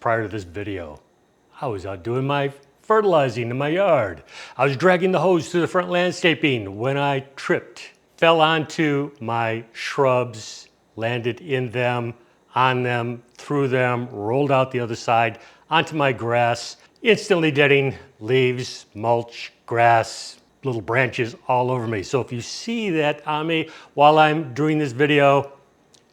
prior to this video. I was out doing my fertilizing in my yard. I was dragging the hose through the front landscaping when I tripped, fell onto my shrubs, landed in them, on them, through them, rolled out the other side, onto my grass, instantly getting leaves, mulch, grass, little branches all over me. So if you see that on me while I'm doing this video,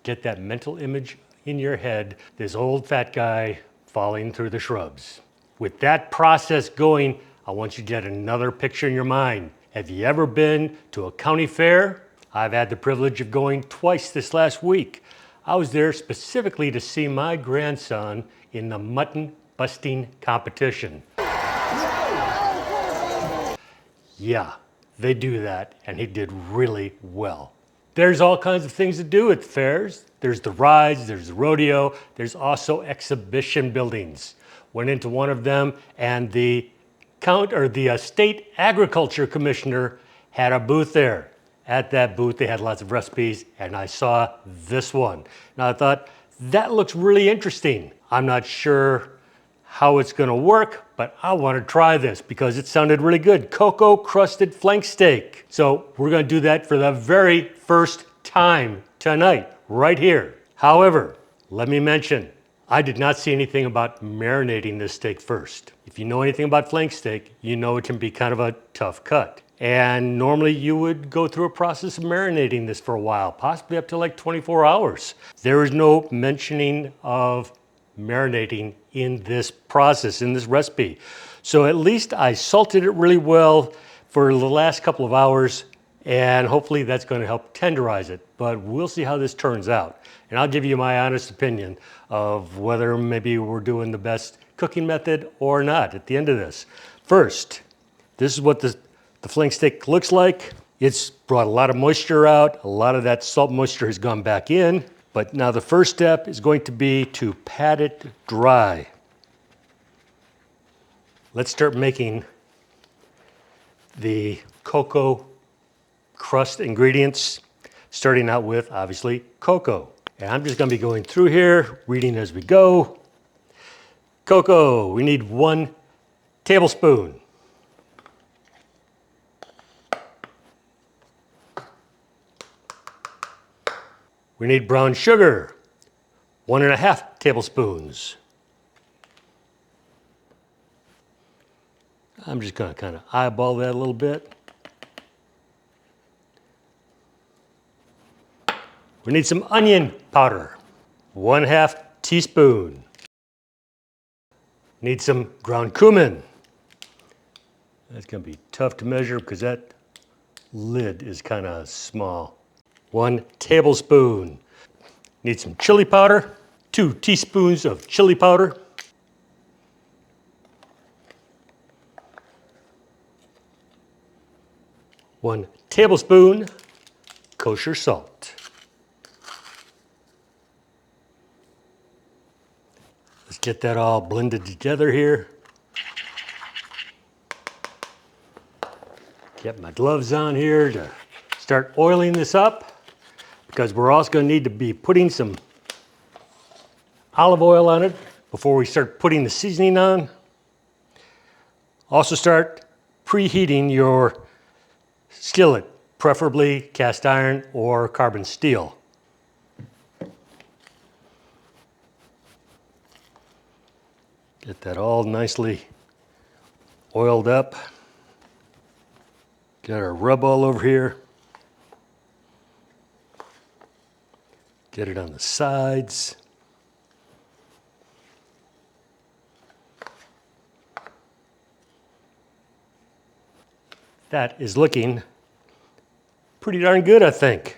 get that mental image in your head, this old fat guy falling through the shrubs. With that process going, I want you to get another picture in your mind. Have you ever been to a county fair? I've had the privilege of going twice this last week. I was there specifically to see my grandson in the mutton busting competition. Yeah, they do that, and he did really well. There's all kinds of things to do at fairs. There's the rides, there's the rodeo, there's also exhibition buildings. Went into one of them, and the state agriculture commissioner had a booth there. At that booth, they had lots of recipes, and I saw this one. And I thought, that looks really interesting. I'm not sure how it's gonna work, but I wanna try this because it sounded really good. Cocoa crusted flank steak. So we're gonna do that for the very first time tonight, right here. However, let me mention, I did not see anything about marinating this steak first. If you know anything about flank steak, you know it can be kind of a tough cut. And normally you would go through a process of marinating this for a while, possibly up to like 24 hours. There is no mentioning of marinating in this process, in this recipe. So at least I salted it really well for the last couple of hours, and hopefully that's going to help tenderize it. But we'll see how this turns out. And I'll give you my honest opinion of whether maybe we're doing the best cooking method or not at the end of this. First, this is what the flank steak looks like. It's brought a lot of moisture out. A lot of that salt moisture has gone back in. But now the first step is going to be to pat it dry. Let's start making the cocoa crust ingredients, starting out with, obviously, cocoa. And I'm just gonna be going through here, reading as we go. Cocoa, we need 1 tablespoon. We need brown sugar, 1.5 tablespoons. I'm just gonna kind of eyeball that a little bit. We need some onion powder, 1/2 teaspoon. Need some ground cumin. That's gonna be tough to measure because that lid is kind of small. 1 tablespoon. Need some chili powder, 2 teaspoons of chili powder. One tablespoon kosher salt. Let's get that all blended together here. Get my gloves on here to start oiling this up, because we're also going to need to be putting some olive oil on it before we start putting the seasoning on. Also start preheating your skillet, preferably cast iron or carbon steel. Get that all nicely oiled up. Got our rub all over here. Get it on the sides. That is looking pretty darn good, I think.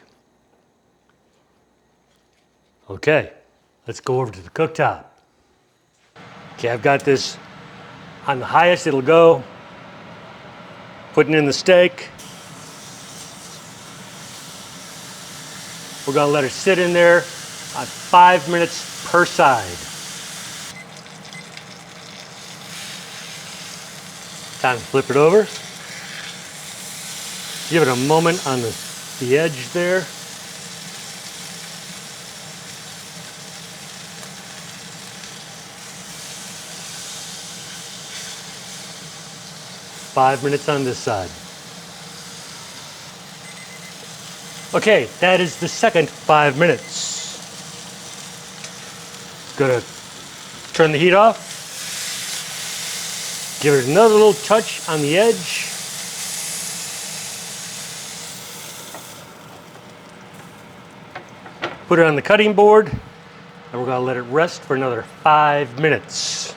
Okay, let's go over to the cooktop. Okay, I've got this on the highest it'll go. Putting in the steak. We're gonna let it sit in there on 5 minutes per side. Time to flip it over. Give it a moment on the edge there. 5 minutes on this side. Okay, that is the second 5 minutes. Gonna turn the heat off. Give it another little touch on the edge. Put it on the cutting board, and we're gonna let it rest for another 5 minutes.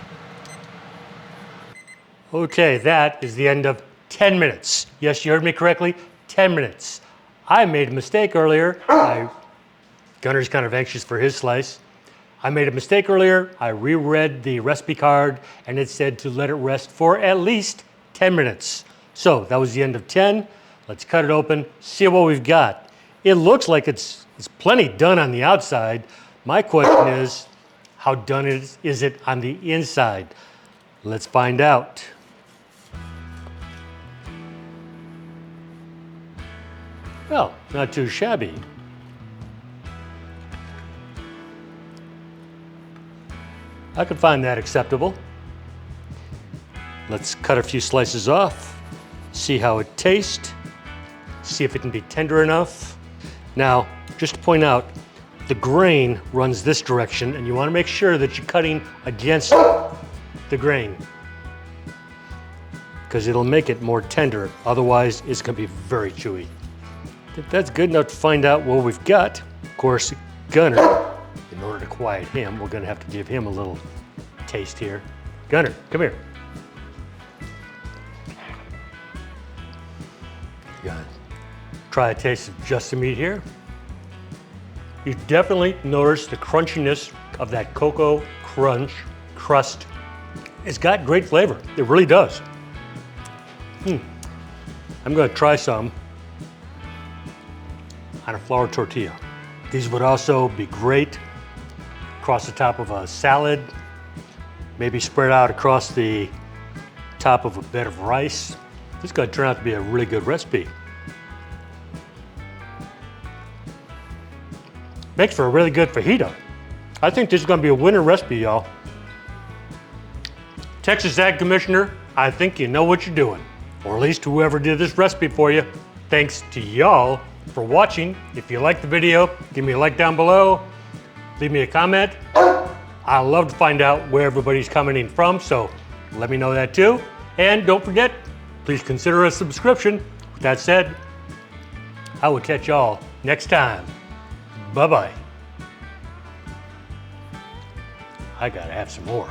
Okay, that is the end of 10 minutes. Yes, you heard me correctly, 10 minutes. I made a mistake earlier. Gunner's kind of anxious for his slice. I made a mistake earlier. I reread the recipe card and it said to let it rest for at least 10 minutes. So that was the end of 10. Let's cut it open, see what we've got. It looks like it's plenty done on the outside. My question is, how done is it on the inside? Let's find out. Well, not too shabby. I could find that acceptable. Let's cut a few slices off, see how it tastes, see if it can be tender enough. Now, just to point out, the grain runs this direction and you want to make sure that you're cutting against the grain because it'll make it more tender. Otherwise, it's going to be very chewy. If that's good enough to find out what we've got, of course, Gunner, in order to quiet him, we're going to have to give him a little taste here. Gunner, come here. Try a taste of just the meat here. You definitely notice the crunchiness of that cocoa crust. It's got great flavor. It really does. I'm going to try some on a flour tortilla. These would also be great across the top of a salad, maybe spread out across the top of a bed of rice. This is going to turn out to be a really good recipe. Makes for a really good fajita. I think this is going to be a winner recipe, y'all. Texas Ag Commissioner, I think you know what you're doing. Or at least whoever did this recipe for you. Thanks to y'all for watching. If you liked the video, give me a like down below. Leave me a comment. I love to find out where everybody's commenting from, so let me know that too. And don't forget, please consider a subscription. With that said, I will catch y'all next time. Bye-bye. I gotta have some more.